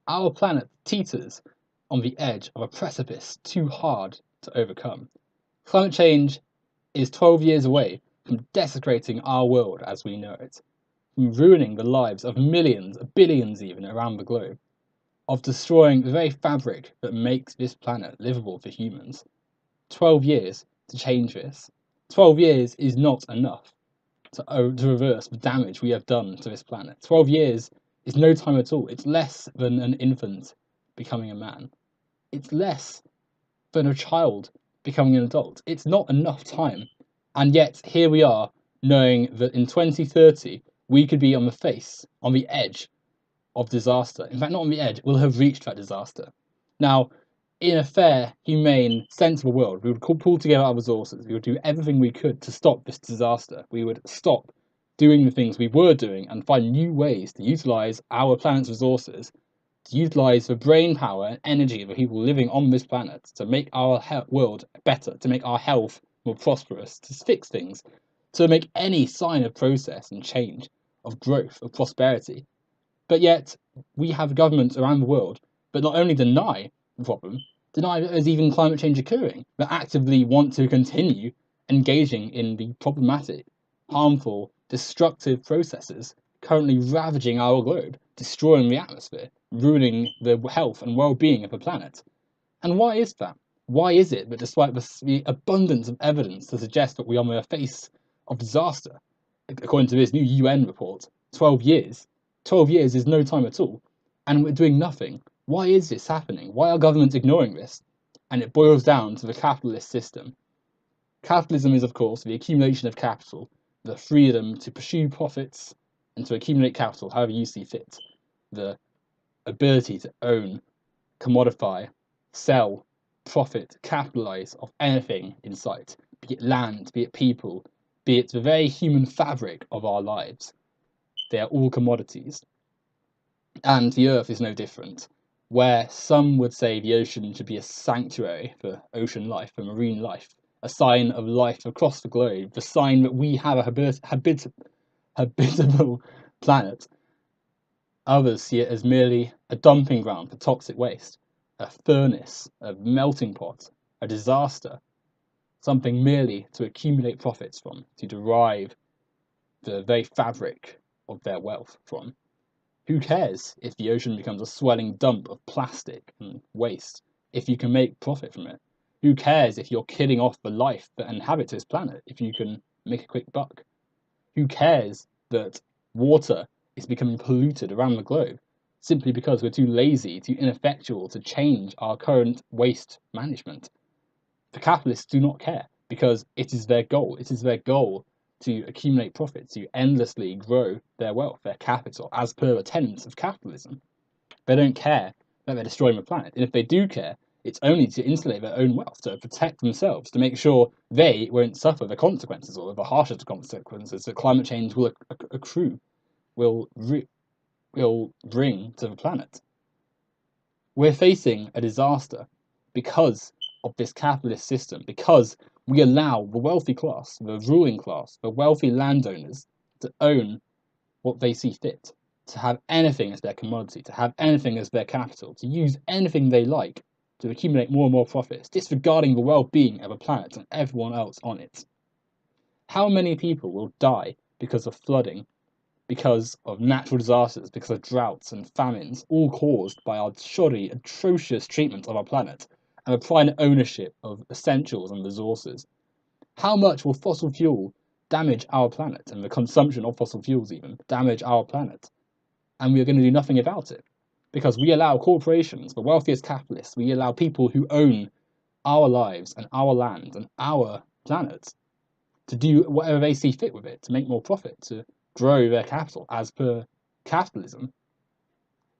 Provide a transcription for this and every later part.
Our planet teeters on the edge of a precipice too hard to overcome. Climate change is 12 years away from desecrating our world as we know it, from ruining the lives of millions, billions even, around the globe, of destroying the very fabric that makes this planet livable for humans. 12 years to change this. 12 years is not enough to reverse the damage we have done to this planet. 12 years is no time at all. It's less than an infant becoming a man. It's less than a child becoming an adult. It's not enough time. And yet, here we are, knowing that in 2030, we could be on the edge of disaster. In fact, not on the edge, we'll have reached that disaster. Now, in a fair, humane, sensible world, we would pull together our resources. We would do everything we could to stop this disaster. We would stop doing the things we were doing and find new ways to utilize our planet's resources, to utilize the brain power and energy of the people living on this planet to make our world better, to make our health more prosperous, to fix things, to make any sign of process and change, of growth, of prosperity. But yet, we have governments around the world that not only deny the problem, deny that there's even climate change occurring, but actively want to continue engaging in the problematic, harmful, destructive processes currently ravaging our globe, destroying the atmosphere, ruining the health and well-being of the planet. And why is that? Why is it that despite the abundance of evidence to suggest that we are on the face of disaster, according to this new UN report, 12 years is no time at all, and we're doing nothing? Why is this happening? Why are governments ignoring this? And it boils down to the capitalist system. Capitalism is, of course, the accumulation of capital, the freedom to pursue profits and to accumulate capital however you see fit, the ability to own, commodify, sell, profit, capitalize off anything in sight, be it land, be it people, be it the very human fabric of our lives. They are all commodities. And the earth is no different. Where some would say the ocean should be a sanctuary for ocean life, for marine life, a sign of life across the globe, the sign that we have a habitable planet. Others see it as merely a dumping ground for toxic waste, a furnace, a melting pot, a disaster, something merely to accumulate profits from, to derive the very fabric of their wealth from. Who cares if the ocean becomes a swelling dump of plastic and waste, if you can make profit from it? Who cares if you're killing off the life that inhabits this planet, if you can make a quick buck? Who cares that water is becoming polluted around the globe simply because we're too lazy, too ineffectual to change our current waste management? The capitalists do not care because it is their goal. It is their goal to accumulate profit, to endlessly grow their wealth, their capital, as per the tenets of capitalism. They don't care that they're destroying the planet. And if they do care, it's only to insulate their own wealth, to protect themselves, to make sure they won't suffer the consequences or the harshest consequences that climate change will accrue, will bring to the planet. We're facing a disaster because of this capitalist system, because we allow the wealthy class, the ruling class, the wealthy landowners to own what they see fit, to have anything as their commodity, to have anything as their capital, to use anything they like to accumulate more and more profits, disregarding the well-being of the planet and everyone else on it. How many people will die because of flooding, because of natural disasters, because of droughts and famines, all caused by our shoddy, atrocious treatment of our planet and the private ownership of essentials and resources? How much will fossil fuel damage our planet, and the consumption of fossil fuels even damage our planet? And we are going to do nothing about it because we allow corporations, the wealthiest capitalists, we allow people who own our lives and our land and our planet to do whatever they see fit with it, to make more profit, to grow their capital as per capitalism.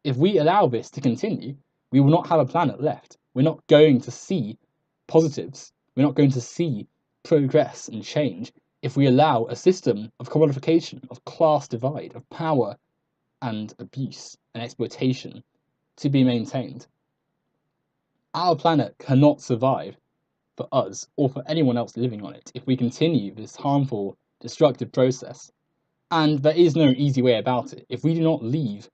If we allow this to continue, we will not have a planet left. We're not going to see positives. We're not going to see progress and change if we allow a system of commodification, of class divide, of power and abuse and exploitation to be maintained. Our planet cannot survive for us or for anyone else living on it if we continue this harmful, destructive process. And there is no easy way about it. If we do not leave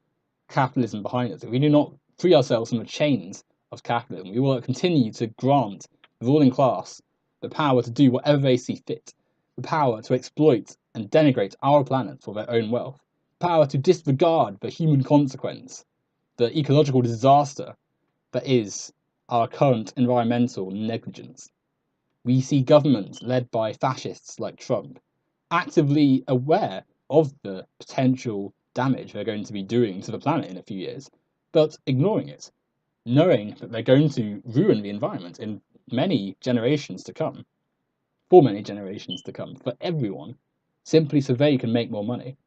capitalism behind us, if we do not free ourselves from the chains of capitalism, we will continue to grant the ruling class the power to do whatever they see fit, the power to exploit and denigrate our planet for their own wealth, the power to disregard the human consequence, the ecological disaster that is our current environmental negligence. We see governments led by fascists like Trump actively aware of the potential damage they're going to be doing to the planet in a few years, but ignoring it, knowing that they're going to ruin the environment in many generations to come, for many generations to come, for everyone, simply so they can make more money.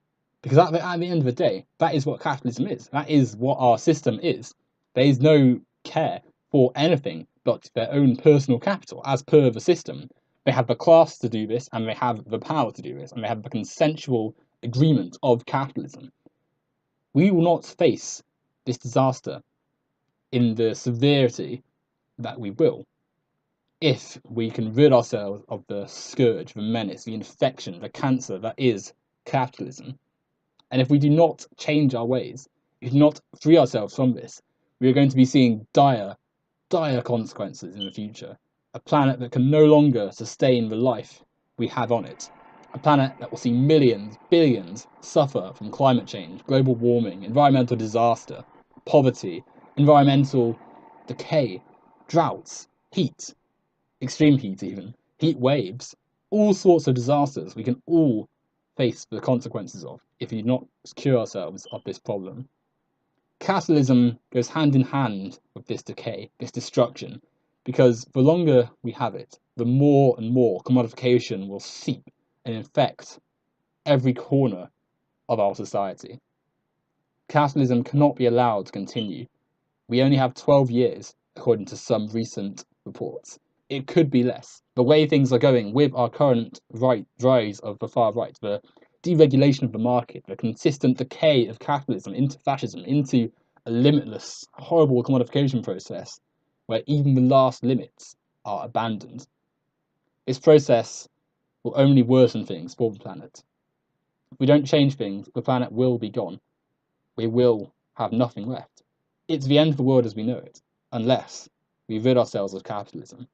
Because at the end of the day, that is what capitalism is. That is what our system is. There is no care for anything but their own personal capital. As per the system, they have the class to do this, and they have the power to do this, and they have the consensual agreement of capitalism. We will not face this disaster in the severity that we will if we can rid ourselves of the scourge, the menace, the infection, the cancer that is capitalism. And if we do not change our ways, if we do not free ourselves from this, we are going to be seeing dire consequences in the future. A planet that can no longer sustain the life we have on it. A planet that will see millions, billions suffer from climate change, global warming, environmental disaster, poverty, environmental decay, droughts, heat, extreme heat even, heat waves, all sorts of disasters we can all face the consequences of if we do not cure ourselves of this problem. Capitalism goes hand in hand with this decay, this destruction, because the longer we have it, the more and more commodification will seep and infect every corner of our society. Capitalism cannot be allowed to continue. We only have 12 years, according to some recent reports. It could be less. The way things are going with our current rise of the far right, the deregulation of the market, the consistent decay of capitalism into fascism, into a limitless, horrible commodification process where even the last limits are abandoned. This process will only worsen things for the planet. If we don't change things, the planet will be gone. We will have nothing left. It's the end of the world as we know it, unless we rid ourselves of capitalism.